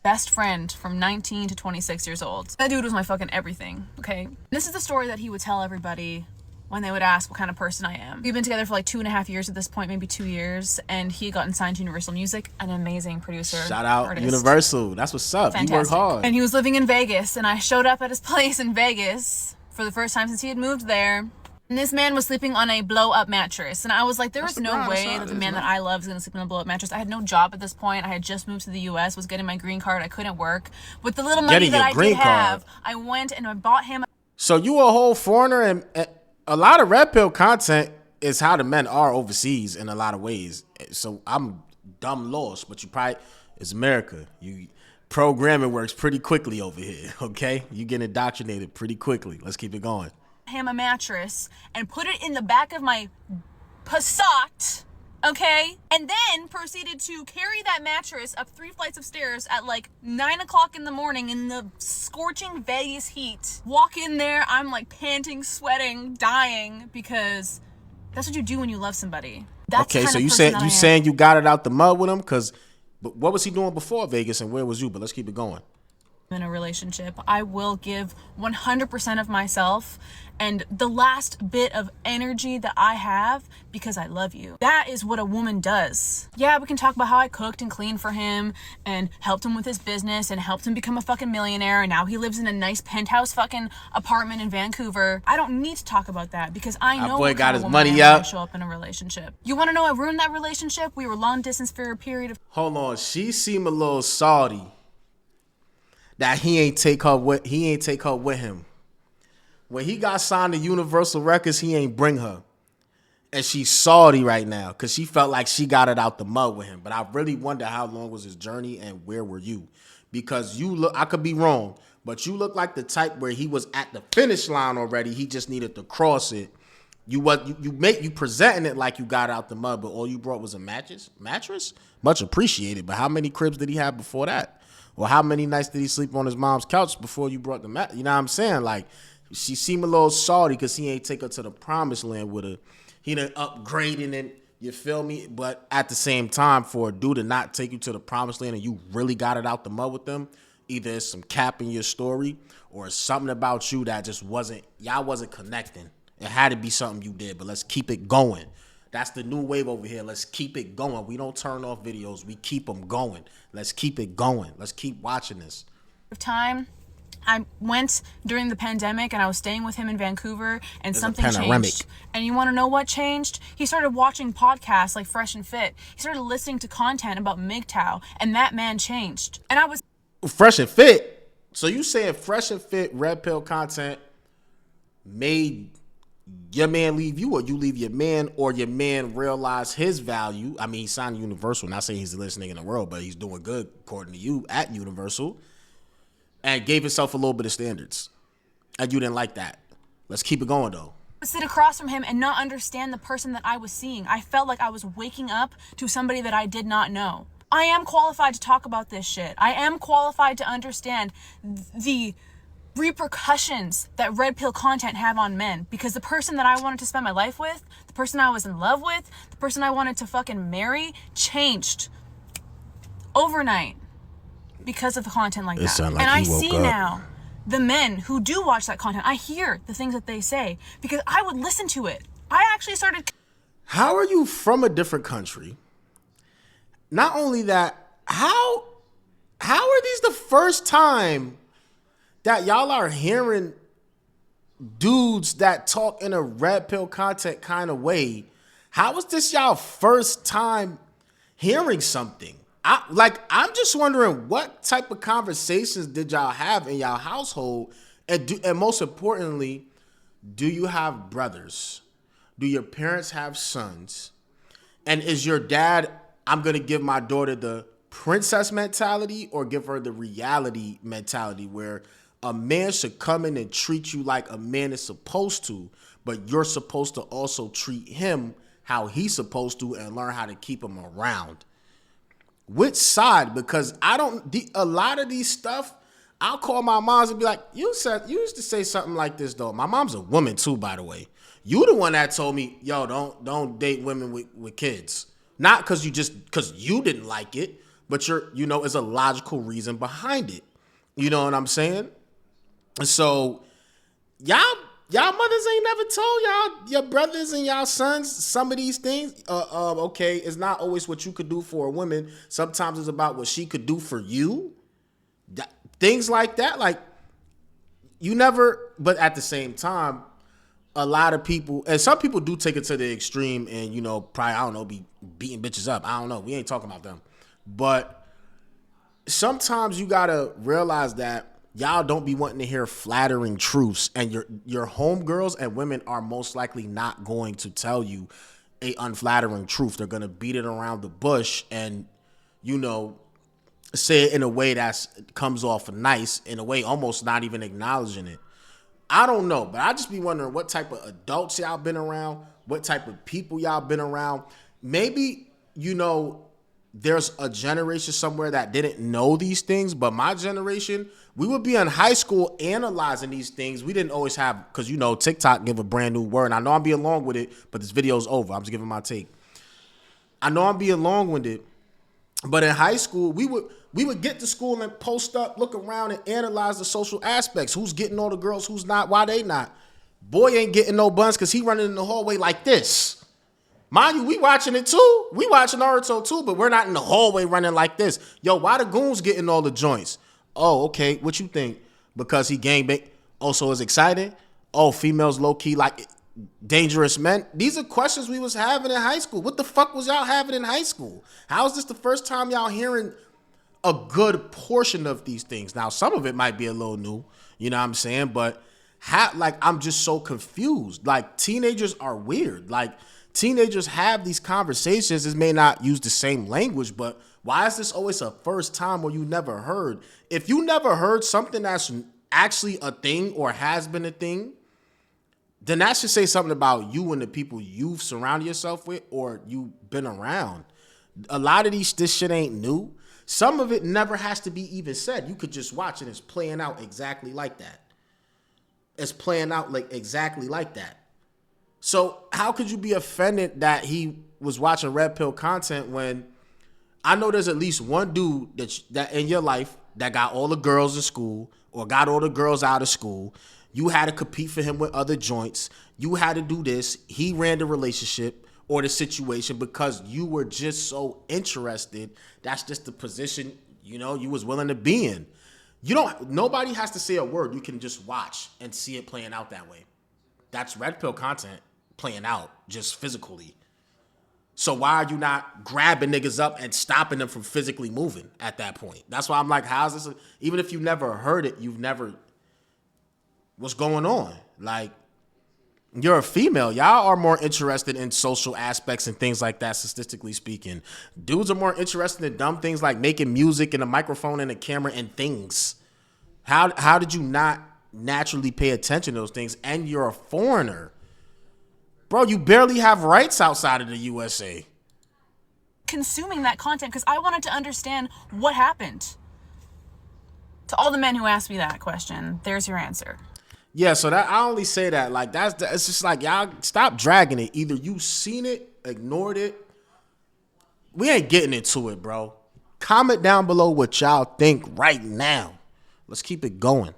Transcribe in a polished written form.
best friend from 19 to 26 years old. That dude was my fucking everything, okay? This is the story that he would tell everybody when they would ask what kind of person I am. We've been together for like 2.5 years at this point, maybe 2 years, and he had gotten signed to Universal Music, an amazing producer. Shout out artist. Universal. That's what's up. Fantastic. You work hard. And he was living in Vegas, and I showed up at his place in Vegas for the first time since he had moved there. And this man was sleeping on a blow-up mattress. And I was like, there is no way that the man that I love is going to sleep on a blow-up mattress. I had no job at this point. I had just moved to the U.S., was getting my green card. I couldn't work. With the little money that I did have, I went and I bought him. So you a whole foreigner, and a lot of red pill content is how the men are overseas in a lot of ways. So I'm dumb lost, but you probably, it's America. Programming works pretty quickly over here, okay? You get indoctrinated pretty quickly. Let's keep it going. Him a mattress and put it in the back of my Passat, okay, and then proceeded to carry that mattress up 3 flights of stairs at like 9 o'clock in the morning in the scorching Vegas heat. Walk in there, I'm like panting, sweating, dying, because that's what you do when you love somebody. That's okay, so you saying you got it out the mud with him, but what was he doing before Vegas and where was you? But let's keep it going. In a relationship, I will give 100% of myself and the last bit of energy that I have because I love you. That is what a woman does. Yeah, we can talk about how I cooked and cleaned for him and helped him with his business and helped him become a fucking millionaire, and now he lives in a nice penthouse fucking apartment in Vancouver. I don't need to talk about that because I know boy got his money when up. I show up in a relationship. You want to know what ruined that relationship? We were long distance for a period of... Hold on, she seemed a little salty that he ain't take her with him. When he got signed to Universal Records, he ain't bring her. And she's salty right now because she felt like she got it out the mud with him. But I really wonder how long was his journey and where were you? Because you look, I could be wrong, but you look like the type where he was at the finish line already. He just needed to cross it. You presenting it like you got out the mud, but all you brought was a mattress? Much appreciated. But how many cribs did he have before that? Or how many nights did he sleep on his mom's couch before you brought the mat? You know what I'm saying? Like, she seemed a little salty because he ain't take her to the promised land with her. He done upgrading it, you feel me? But at the same time, for a dude to not take you to the promised land and you really got it out the mud with them, either it's some cap in your story or it's something about you that just y'all wasn't connecting. It had to be something you did, but let's keep it going. That's the new wave over here. Let's keep it going. We don't turn off videos. We keep them going. Let's keep it going. Let's keep watching this. Time, I went during the pandemic and I was staying with him in Vancouver and something changed. And you want to know what changed? He started watching podcasts like Fresh and Fit. He started listening to content about MGTOW, and that man changed. And I was... Fresh and Fit? So you saying Fresh and Fit red pill content made your man leave you, or you leave your man, or your man realize his value? I mean, he signed Universal. Not saying he's the listening in the world, but he's doing good according to you at Universal, and gave himself a little bit of standards, and you didn't like that. Let's keep it going though. Sit across from him and not understand the person that I was seeing. I felt like I was waking up to somebody that I did not know. I am qualified to talk about this shit. I am qualified to understand the repercussions that red pill content have on men, because the person that I wanted to spend my life with, the person I was in love with, the person I wanted to fucking marry changed overnight because of the content like that. Like, and I see now the men who do watch that content. I hear the things that they say because I would listen to it. I actually started... How are you from a different country? Not only that, how are these the first time that y'all are hearing dudes that talk in a red pill content kind of way? How was this y'all first time hearing something? I'm just wondering what type of conversations did y'all have in y'all household, and most importantly, do you have brothers? Do your parents have sons? And is your dad, I'm gonna give my daughter the princess mentality or give her the reality mentality where a man should come in and treat you like a man is supposed to, but you're supposed to also treat him how he's supposed to and learn how to keep him around? Which side? Because a lot of these stuff, I'll call my moms and be like, you used to say something like this though. My mom's a woman too, by the way. You the one that told me, yo, don't date women with kids. Not because you didn't like it, but it's a logical reason behind it. You know what I'm saying? So y'all mothers ain't never told your brothers and y'all sons some of these things. Okay, it's not always what you could do for a woman. Sometimes it's about what she could do for you. Things like that. Like, you never, but at the same time, a lot of people, and some people do take it to the extreme and, probably, I don't know, be beating bitches up. I don't know. We ain't talking about them. But sometimes you got to realize that y'all don't be wanting to hear flattering truths, and your homegirls and women are most likely not going to tell you a unflattering truth. They're going to beat it around the bush and, say it in a way that comes off nice, in a way almost not even acknowledging it. I don't know, but I just be wondering what type of adults y'all been around, what type of people y'all been around. Maybe, there's a generation somewhere that didn't know these things, but my generation, we would be in high school analyzing these things. We didn't always have, because, TikTok give a brand new word. I know I'm being long-winded, but this video's over. I'm just giving my take. I know I'm being long-winded, but in high school, we would get to school and post up, look around, and analyze the social aspects. Who's getting all the girls, who's not, why they not. Boy ain't getting no buns because he running in the hallway like this. Mind you, we watching it too. We watching Naruto too, but we're not in the hallway running like this. Yo, why the goons getting all the joints? Oh, okay, what you think? Because he gangbang. Oh, so it's exciting? Oh, females low-key like dangerous men. These are questions we was having in high school. What the fuck was y'all having in high school? How is this the first time y'all hearing a good portion of these things? Now, some of it might be a little new, you know what I'm saying? But I'm just so confused. Like, teenagers are weird. Like, teenagers have these conversations. This may not use the same language, but why is this always a first time where you never heard? If you never heard something that's actually a thing or has been a thing, then that should say something about you and the people you've surrounded yourself with or you've been around. A lot of this shit ain't new. Some of it never has to be even said. You could just watch and it's playing out exactly like that. It's playing out like exactly like that. So how could you be offended that he was watching red pill content when I know there's at least one dude that in your life that got all the girls in school or got all the girls out of school. You had to compete for him with other joints. You had to do this. He ran the relationship or the situation because you were just so interested. That's just the position, you was willing to be in. Nobody has to say a word. You can just watch and see it playing out that way. That's red pill content playing out just physically. So why are you not grabbing niggas up and stopping them from physically moving at that point? That's why I'm like, how's this? Even if you never heard it, what's going on? Like, you're a female. Y'all are more interested in social aspects and things like that, statistically speaking. Dudes are more interested in dumb things like making music and a microphone and a camera and things. How did you not naturally pay attention to those things? And you're a foreigner. Bro, you barely have rights outside of the USA. Consuming that content because I wanted to understand what happened. To all the men who asked me that question, there's your answer. Yeah, so that I only say that like it's just like y'all stop dragging it. Either you seen it, ignored it. We ain't getting into it, bro. Comment down below what y'all think right now. Let's keep it going.